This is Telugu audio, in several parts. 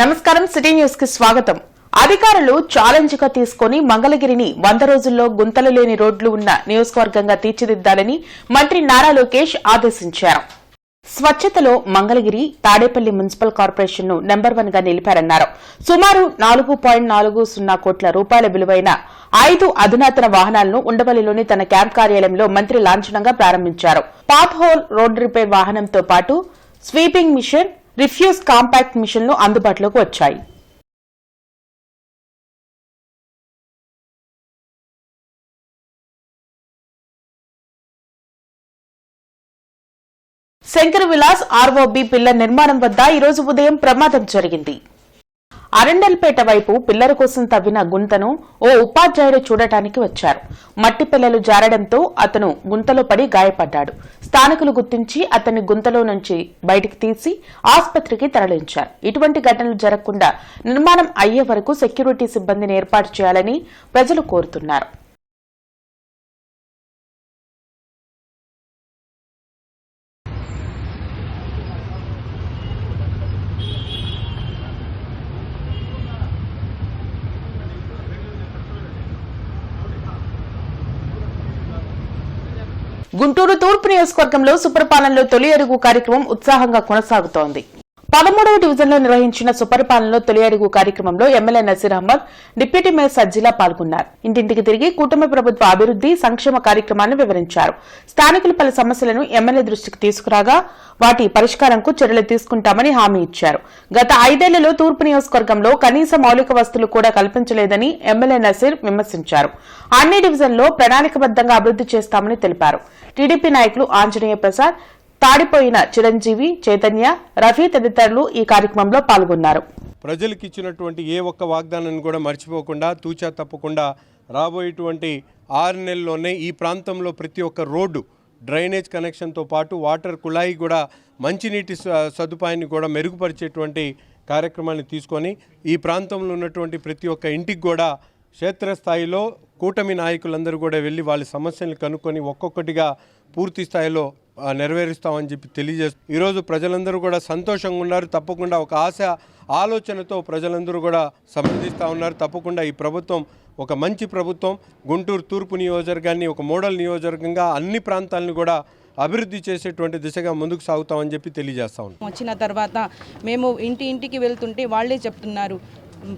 నమస్కారం సిటీ న్యూస్ కి స్వాగతం. అధికారులు ఛాలెంజ్ గా తీసుకుని మంగళగిరిని 100 రోజుల్లో గుంతలు లేని రోడ్లు ఉన్న నియోజకవర్గంగా తీర్చిదిద్దాలని మంత్రి నారా లోకేష్ ఆదేశించారు. స్వచ్ఛతలో మంగళగిరి తాడేపల్లి మున్సిపల్ కార్పొరేషన్ ను నెంబర్ 1 గా నిలిపారన్నారు. సుమారు 4.40 కోట్ల రూపాయల విలువైన 5 అధునాతన వాహనాలను ఉండవల్లిలోని తన క్యాంప్ కార్యాలయంలో మంత్రి లాంఛనంగా ప్రారంభించారు. పాత్ హోల్ రోడ్ రిపేర్ వాహనంతో పాటు స్వీపింగ్ మిషన్, రిఫ్యూజ్ కాంపాక్ట్ మిషన్లు అందుబాటులోకి వచ్చాయి. శంకర్ విలాస్ ఆర్ఓబి పిల్లర్ నిర్మాణం వద్ద ఈరోజు ఉదయం ప్రమాదం జరిగింది. అరండల్పేట వైపు పిల్లల కోసం తవ్విన గుంతను ఓ ఉపాధ్యాయుడు చూడటానికి వచ్చారు. మట్టి పిల్లలు జారడంతో అతను గుంతలో పడి గాయపడ్డాడు. స్థానికులు గుర్తించి అతన్ని గుంతలో నుంచి బయటికి తీసి ఆసుపత్రికి తరలించారు. ఇటువంటి ఘటనలు జరగకుండా నిర్మాణం అయ్యే వరకు సెక్యూరిటీ సిబ్బందిని ఏర్పాటు చేయాలని ప్రజలు కోరుతున్నారు. గుంటూరు తూర్పు నియోజకవర్గంలో సుపరిపాలనలో తొలి అడుగు కార్యక్రమం ఉత్సాహంగా కొనసాగుతోంది. 13వ డివిజన్లో నిర్వహించిన సుపరిపాలనలో తొలి అడుగు కార్యక్రమంలో MLA Naseer Ahmed, deputy mayor Sajjila పాల్గొన్నారు. ఇంటింటికి తిరిగి కూటమి ప్రభుత్వ అభివృద్ది సంక్షేమ కార్యక్రమాలను వివరించారు. స్థానికులు పలు సమస్యలను ఎమ్మెల్యే దృష్టికి తీసుకురాగా వాటి పరిష్కారంకు చర్యలు తీసుకుంటామని హామీ ఇచ్చారు. గత 5 ఏళ్లలో తూర్పు నియోజకవర్గంలో కనీస మౌలిక వసతులు కూడా కల్పించలేదని ఎమ్మెల్యే నసీర్ విమర్శించారు. అన్ని డివిజన్లో ప్రణాళికబద్దంగా అభివృద్ది చేస్తామని తెలిపారు. టీడీపీ నాయకులు ఆంజనేయ ప్రసాద్, తాడిపోయిన చిరంజీవి, చైతన్య, రఫీ తదితరులు ఈ కార్యక్రమంలో పాల్గొన్నారు. ప్రజలకు ఇచ్చినటువంటి ఏ ఒక్క వాగ్దానాన్ని కూడా మర్చిపోకుండా తూచా తప్పకుండా రాబోయేటువంటి 6 నెలల్లోనే ఈ ప్రాంతంలో ప్రతి ఒక్క రోడ్డు, డ్రైనేజ్ కనెక్షన్తో పాటు వాటర్ కుళాయి కూడా మంచినీటి సదుపాయాన్ని కూడా మెరుగుపరిచేటువంటి కార్యక్రమాన్ని తీసుకొని ఈ ప్రాంతంలో ఉన్నటువంటి ప్రతి ఒక్క ఇంటికి కూడా క్షేత్రస్థాయిలో కూటమి నాయకులందరూ కూడా వెళ్ళి వాళ్ళ సమస్యలను కనుక్కొని ఒక్కొక్కటిగా పూర్తి స్థాయిలో నెరవేరుస్తామని చెప్పి తెలియజేస్తూ ఈరోజు ప్రజలందరూ కూడా సంతోషంగా ఉన్నారు. తప్పకుండా ఒక ఆలోచనతో ప్రజలందరూ కూడా సమర్థిస్తూ ఉన్నారు. తప్పకుండా ఈ ప్రభుత్వం ఒక మంచి ప్రభుత్వం. గుంటూరు తూర్పు నియోజకవర్గాన్ని ఒక మోడల్ నియోజకవర్గంగా అన్ని ప్రాంతాలను కూడా అభివృద్ధి చేసేటువంటి దిశగా ముందుకు సాగుతామని చెప్పి తెలియజేస్తా ఉన్నాం. వచ్చిన తర్వాత మేము ఇంటికి వెళ్తుంటే వాళ్ళే చెప్తున్నారు,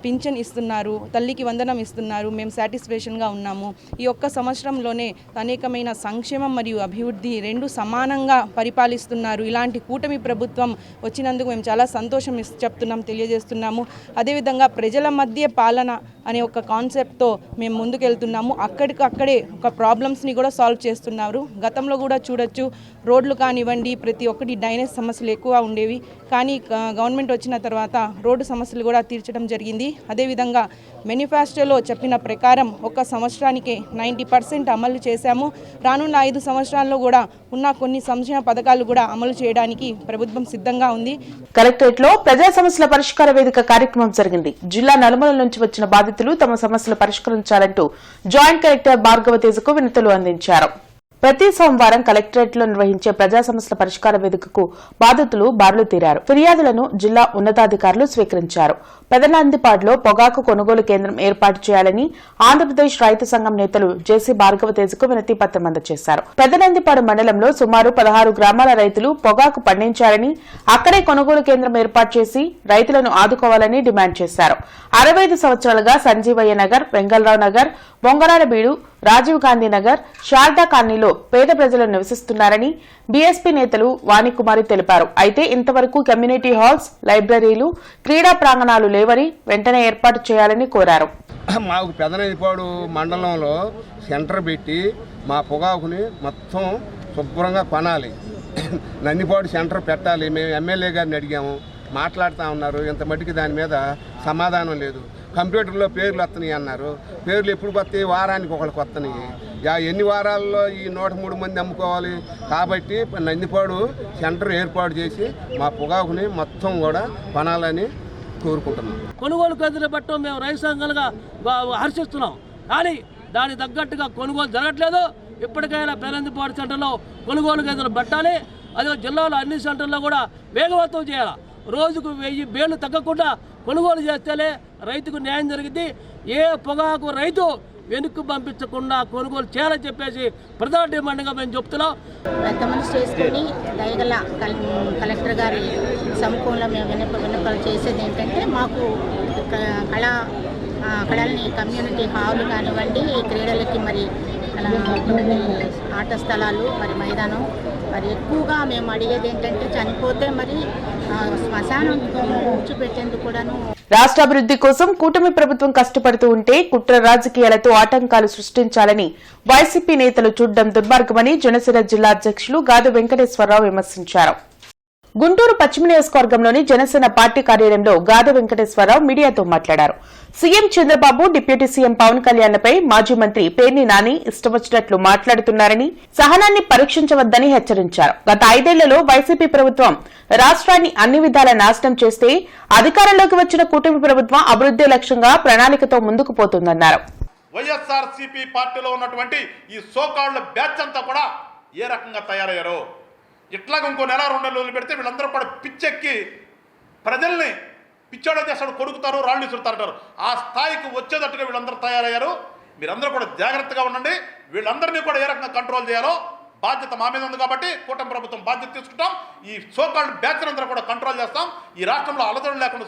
పింఛన్ ఇస్తున్నారు, తల్లికి వందనం ఇస్తున్నారు, మేము సాటిస్ఫాక్షన్గా ఉన్నాము. ఈ ఒక్క సంవత్సరంలోనే అనేకమైన సంక్షేమం మరియు అభివృద్ధి రెండు సమానంగా పరిపాలిస్తున్నారు. ఇలాంటి కూటమి ప్రభుత్వం వచ్చినందుకు మేము చాలా సంతోషం తెలియజేస్తున్నాము. అదేవిధంగా ప్రజల మధ్య పాలన అనే ఒక కాన్సెప్ట్తో మేము ముందుకెళ్తున్నాము. అక్కడికక్కడే ఒక ప్రాబ్లమ్స్ని కూడా సాల్వ్ చేస్తున్నారు. గతంలో కూడా చూడొచ్చు, రోడ్లు కానివ్వండి, ప్రతి ఒక్కటి డ్రైనేజ్ సమస్యలు ఎక్కువ ఉండేవి. కానీ గవర్నమెంట్ వచ్చిన తర్వాత రోడ్డు సమస్యలు కూడా తీర్చడం జరిగింది. అదేవిధంగా మేనిఫెస్టోలో చెప్పిన ప్రకారం ఒక సంవత్సరానికి 90% అమలు చేశాము. రానున్న 5 సంవత్సరాల్లో కూడా ఉన్న కొన్ని సంక్షేమ పథకాలు కూడా అమలు చేయడానికి ప్రభుత్వం సిద్ధంగా ఉంది. కలెక్టరేట్ లో ప్రజా సమస్యల పరిష్కార వేదిక కార్యక్రమం జరిగింది. జిల్లా నలుమూల నుంచి వచ్చిన బాధితులు తమ సమస్యలు పరిష్కరించాలంటూ జాయింట్ కలెక్టర్ భార్గవ తేజకు వినతులు అందించారు. ప్రతి సోమవారం కలెక్టరేట్ లో నిర్వహించే ప్రజా సమస్యల పరిష్కార వేదికకు బాధితులు బారులు తీరారు. ఫిర్యాదులను జిల్లా ఉన్నతాధికారులు స్వీకరించారు. పెదనందిపాడులో పొగాకు కొనుగోలు కేంద్రం ఏర్పాటు చేయాలని ఆంధ్రప్రదేశ్ రైతు సంఘం నేతలు జేసీ భార్గవ తేజకు వినతి పత్రం అందజేశారు. పెదనందిపాడు మండలంలో సుమారు 16 గ్రామాల రైతులు పొగాకు పండించారని, అక్కడే కొనుగోలు కేంద్రం ఏర్పాటు చేసి రైతులను ఆదుకోవాలని డిమాండ్ చేశారు. 65 సంవత్సరాలుగా సంజీవయ్య నగర్, వెంగళరావు నగర్, బొంగరాలబీడు, రాజీవ్ గాంధీ నగర్, శారదా కాలనీలో పేద ప్రజలు నివసిస్తున్నారని బీఎస్పీ నేతలు వాణికుమారి తెలిపారు. అయితే ఇంతవరకు కమ్యూనిటీ హాల్స్, లైబ్రరీలు, క్రీడా ప్రాంగణాలు లేవని వెంటనే ఏర్పాటు చేయాలని కోరారు. మాకు పెదనందిపాడు మండలంలో సెంటర్ పెట్టి మా పొగాకుని మొత్తం శుభ్రంగా కొనాలి. నందిపాడు సెంటర్ పెట్టాలి. మేము ఎమ్మెల్యే గారిని అడిగాము, మాట్లాడుతూ ఉన్నారు. ఇంత మట్టికి దాని మీద సమాధానం లేదు. కంప్యూటర్లో పేర్లు వస్తున్నాయి అన్నారు. పేర్లు ఎప్పుడు వస్తాయి? వారానికి ఒకరికి వస్తున్నాయి. ఎన్ని వారాల్లో ఈ 103 మంది అమ్ముకోవాలి? కాబట్టి నందిపాడు సెంటర్ ఏర్పాటు చేసి మా పొగాకుని మొత్తం కూడా కొనాలని కోరుకుంటున్నాం. కొనుగోలు కేంద్రం పెట్టడం మేము రైతు సంఘాలుగా హర్షిస్తున్నాం. కానీ దానికి తగ్గట్టుగా కొనుగోలు జరగట్లేదు. ఇప్పటికైనా పెదనందిపాడు సెంటర్లో కొనుగోలు కేంద్రం పెట్టాలి. అదే జిల్లాలో అన్ని సెంటర్లో కూడా వేగవంతం చేయాలి. రోజుకు 1000 బేళ్లు తగ్గకుండా కొనుగోలు చేస్తేనే రైతుకు న్యాయం జరిగింది. ఏ పొగాకు రైతు వెనుక్కు పంపించకుండా కొనుగోలు చేయాలని చెప్పేసి ప్రధాన డిమాండ్గా మేము చెప్తున్నాం. పెద్ద మనసు చేసుకుని దయగల కలెక్టర్ గారి సమూహంలో మేము విన్నపాలు చేసేది ఏంటంటే మాకు కళల్ని కమ్యూనిటీ హాల్ కానివ్వండి, క్రీడలకి మరి ఆట స్థలాలు మరి మైదానం మరి ఎక్కువగా మేము అడిగేది ఏంటంటే చనిపోతే మరి శ్మశానం కూర్చోబెట్టేందుకు కూడాను. రాష్ట్ర అభివృద్ధి కోసం కూటమి ప్రభుత్వం కష్టపడుతూ ఉంటే కుట్ర రాజకీయాలతో ఆటంకాలు సృష్టించాలని వైసీపీ నేతలు చూడడం దుర్మార్గమని జనసేన జిల్లా అధ్యక్షులు గాదు వెంకటేశ్వరరావు విమర్శించారు. గుంటూరు పశ్చిమ నియోజకవర్గంలోని జనసేన పార్టీ కార్యాలయంలో గాదు వెంకటేశ్వరరావు మీడియాతో మాట్లాడారు. CM Chandrababu, deputy CM Pawan కళ్యాణ్లపై మాజీ మంత్రి పేర్ని నాని ఇష్టమొచ్చినట్లు మాట్లాడుతున్నారని, సహనాన్ని పరీక్షించవద్దని హెచ్చరించారు. గత 5 ఏళ్లలో వైసీపీ ప్రభుత్వం రాష్ట్రాన్ని అన్ని విధాల నాశనం చేస్తే అధికారంలోకి వచ్చిన కూటమి ప్రభుత్వం అభివృద్ధి లక్ష్యంగా ప్రణాళికతో ముందుకు పోతుందన్నారు. వైఎస్ఆర్సీపీ పార్టీలో ఉన్నటువంటి ఈ సోకాళ్ల బ్యాచ్ అంతా కూడా ఏ రకంగా తయారయ్యారో, ఇట్లాగ ఇంకో నెల 2 నెలలు పెడితే వీళ్ళందరూ కూడా పిచ్చెక్కి ప్రజల్ని పిచ్చోడ చేస్తాడు, కొడుకుతారు, రాళ్ళు ఇసురుతారంటారు. ఆ స్థాయికి వచ్చేటట్టుగా వీళ్ళందరూ తయారయ్యారు. మీరందరూ కూడా జాగ్రత్తగా ఉండండి. వీళ్ళందరినీ కూడా ఏ రకంగా కంట్రోల్ చేయాలో బాధ్యత మా మీద ఉంది కాబట్టి కూటమి ప్రభుత్వం బాధ్యత తీసుకుంటాం. ఈ సోకాల్డ్ బ్యాచ్ అందరూ కూడా కంట్రోల్ చేస్తాం. ఈ రాష్ట్రంలో అలజడులు లేకుండా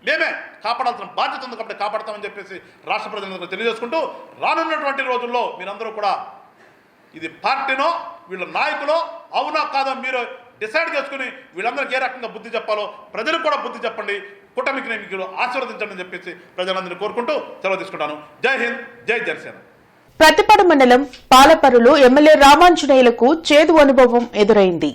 మేమే కాపాడాల్సిన బాధ్యత ఉంది కాబట్టి కాపాడతామని చెప్పేసి రాష్ట్ర ప్రజలందరూ తెలియజేసుకుంటూ, రానున్నటువంటి రోజుల్లో మీరందరూ కూడా ఇది పార్టీనో వీళ్ళ నాయకులో అవునా కాదో మీరు డిసైడ్ చేసుకుని వీళ్ళందరికీ ఏ రకంగా బుద్ధి చెప్పాలో ప్రజలకు కూడా బుద్ధి చెప్పండి. కూటమికి మీకు ఆశీర్వదించండి అని చెప్పేసి ప్రజలందరినీ కోరుకుంటూ సెలవు తీసుకుంటాను. జై హింద్, జై జనసేన. ప్రతిపాడు మండలం పాలపరులో ఎమ్మెల్యే రామాంజనేయులకు చేదు అనుభవం ఎదురైంది.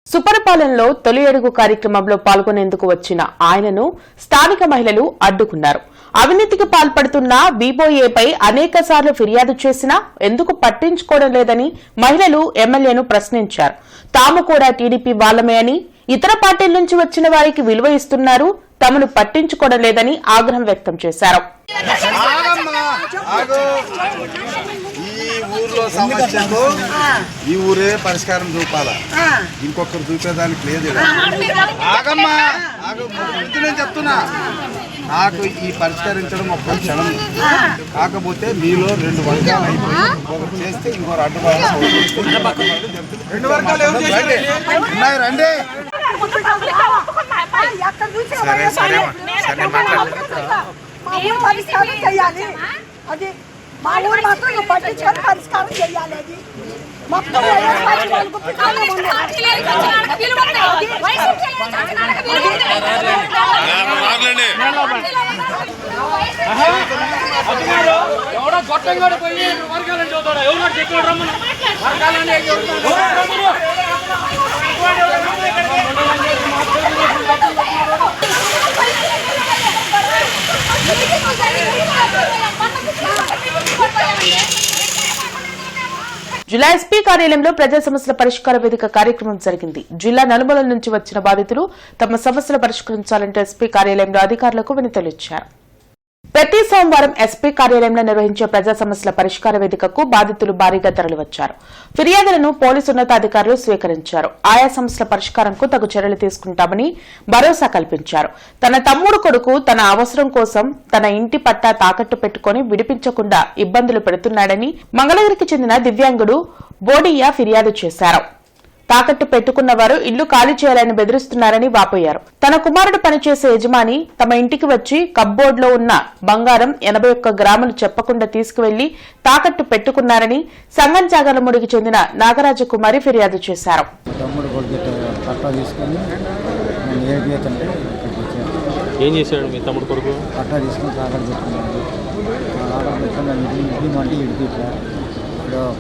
సుపరిపాలనలో తొలి అడుగు కార్యక్రమంలో పాల్గొనేందుకు వచ్చిన ఆయనను స్థానిక మహిళలు అడ్డుకున్నారు. అవినీతికి పాల్పడుతున్న బీబోఏపై అనేకసార్లు ఫిర్యాదు చేసినా ఎందుకు పట్టించుకోవడం లేదని మహిళలు ఎమ్మెల్యేను ప్రశ్నించారు. తాము కూడా టీడీపీ వాళ్లమే అని, ఇతర పార్టీల నుంచి వచ్చిన వారికి విలువ ఇస్తున్నారు, తమను పట్టించుకోవడం లేదని ఆగ్రహం వ్యక్తం చేశారు. ఊర్లో సమస్యకు ఈ ఊరే పరిష్కారం చూపాలా, ఇంకొకరు చూపేదానికి లేదు. ఆగమ్మా, నేను చెప్తున్నా, నాకు ఈ పరిష్కరించడం ఒక క్షణం. కాకపోతే మీలో 2 వర్గాలు అయిపోయి ఒకరు చేస్తే ఇంకొకరు అడ్డుకోవాలి. 2 వర్గాలు ఉన్నాయి, రండి. సరే సరే సరే పరిష్కారం చేయాలి. అది మా ఊరు మాత్రం నువ్వు పట్టించుకొని పరిష్కారం చేయాలి. అది మొత్తం ఎవడో గొట్టంగా పోయి వర్గాలను చదువుతాడు, ఎవరు చెప్పాడు రమ్మను జిల్లా ఎస్పీ కార్యాలయంలో ప్రజా సమస్యల పరిష్కార వేదిక కార్యక్రమం జరిగింది. జిల్లా నలుమూలల నుంచి వచ్చిన బాధితులు తమ సమస్యలు పరిష్కరించాలంటూ ఎస్పీ కార్యాలయంలో అధికారులకు వినతులు ఇచ్చారు. ప్రతి సోమవారం ఎస్పీ కార్యాలయంలో నిర్వహించే ప్రజా సమస్యల పరిష్కార వేదికకు బాధితులు భారీగా తరలివచ్చారు. ఫిర్యాదులను పోలీసు ఉన్నతాధికారులు స్వీకరించారు. ఆయా సమస్యల పరిష్కారంకు తగు చర్యలు తీసుకుంటామని భరోసా కల్పించారు. తన తమ్ముడు కొడుకు తన అవసరం కోసం తన ఇంటి పట్టా తాకట్టు పెట్టుకుని విడిపించకుండా ఇబ్బందులు పెడుతున్నాడని మంగళగిరికి చెందిన దివ్యాంగుడు బోడియా ఫిర్యాదు చేశారు. తాకట్టు పెట్టుకున్న వారు ఇల్లు ఖాళీ చేయాలని బెదిరిస్తున్నారని వాపోయారు. తన కుమారుడు పనిచేసే యజమాని తమ ఇంటికి వచ్చి కప్బోర్డులో ఉన్న బంగారం 81 గ్రాములు చెప్పకుండా తీసుకువెళ్లి తాకట్టు పెట్టుకున్నారని సంగంజాగలముడికి చెందిన నాగరాజకుమారి ఫిర్యాదు చేశారు. ఏం చేశాడు మీ తమ్ముడు కొడుకు? పట్టా తీసుకుని తాకట్టు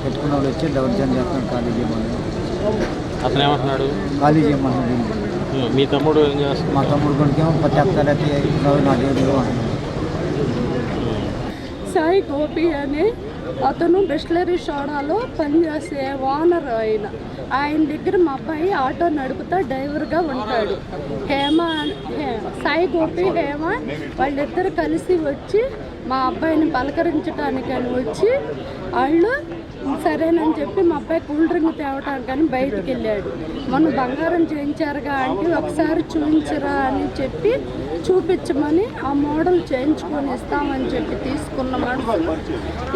పెట్టుకున్న వాళ్ళు వచ్చి దౌర్జన్యం చేస్తాను, ఖాళీ చేయమని. అతను ఏమంటున్నాడు? ఖాళీ చేయమన్నాడు. మీ తమ్ముడు ఏం చేస్తాడు? మా తమ్ముడు కొడుకేమో 50 నా దేవుడు అంటున్నాడు. సాయి గోపి అని అతను బిస్లరీ సోడాలో పనిచేసే ఓనర్. ఆయన దగ్గర మా అబ్బాయి ఆటో నడుపుతా డ్రైవర్గా ఉంటాడు. సాయి గోపి హేమ వాళ్ళిద్దరు కలిసి వచ్చి మా అబ్బాయిని పలకరించడానికి అని వచ్చి వాళ్ళు సరేనని చెప్పి మా అబ్బాయి కూల్ డ్రింక్ తేవటానికని బయటికి వెళ్ళాడు. మొన్న బంగారం చేయించారుగా అంటే ఒకసారి చూపించరా అని చెప్పి చూపించమని ఆ మోడల్ చేయించుకొని ఇస్తామని చెప్పి తీసుకున్న మనుషులు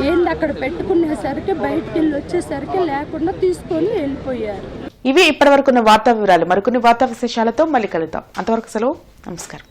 ఏంటి అక్కడ పెట్టుకునేసరికి బయటికి వెళ్ళి వచ్చేసరికి లేకుండా తీసుకొని వెళ్ళిపోయారు. ఇవి ఇప్పటివరకున్న వార్తా వివరాలు. మరికొన్ని వార్తా విశేషాలతో మళ్ళీ కలుద్దాం. అంతవరకు సెలవు. నమస్కారం.